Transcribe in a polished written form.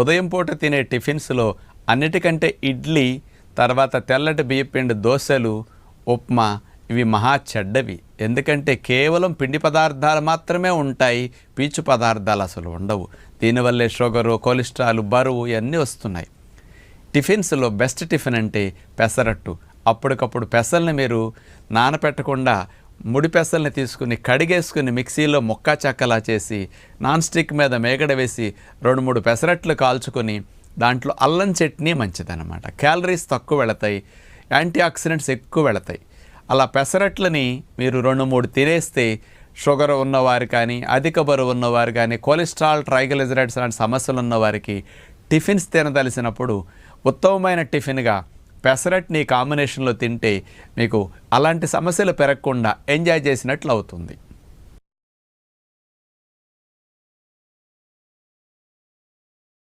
ఉదయం పూట తినే టిఫిన్స్లో అన్నిటికంటే ఇడ్లీ, తర్వాత తెల్లటి బియ్యపిండి దోశలు, ఉప్మా ఇవి మహా చెడ్డవి. ఎందుకంటే కేవలం పిండి పదార్థాలు మాత్రమే ఉంటాయి, పీచు పదార్థాలు అసలు ఉండవు. దీనివల్లే షుగరు, కొలెస్ట్రాల్, బరువు ఇవన్నీ వస్తున్నాయి. టిఫిన్స్లో బెస్ట్ టిఫిన్ అంటే పెసరట్టు. అప్పటికప్పుడు పెసల్ని మీరు నానపెట్టకుండా ముడి పెసల్ని తీసుకుని కడిగేసుకుని మిక్సీలో ముక్కా చెక్కలా చేసి నాన్ స్టిక్ మీద మేగడ వేసి 2-3 పెసరట్లు కాల్చుకొని దాంట్లో అల్లం చట్నీ మంచిదన్నమాట. క్యాలరీస్ తక్కువ వెళతాయి, యాంటీ ఆక్సిడెంట్స్ ఎక్కువ వెళతాయి. అలా పెసరట్లని మీరు 2-3 తినేస్తే షుగర్ ఉన్నవారు కానీ, అధిక బరువు ఉన్నవారు కానీ, కొలెస్ట్రాల్, ట్రైగ్లిజరైడ్స్ లాంటి సమస్యలు ఉన్నవారికి టిఫిన్స్ తినదలిసినప్పుడు ఉత్తమమైన టిఫిన్గా పెసరట్ని కాంబినేషన్లో తింటే మీకు అలాంటి సమస్యలు పెరగకుండా ఎంజాయ్ చేసినట్లు అవుతుంది.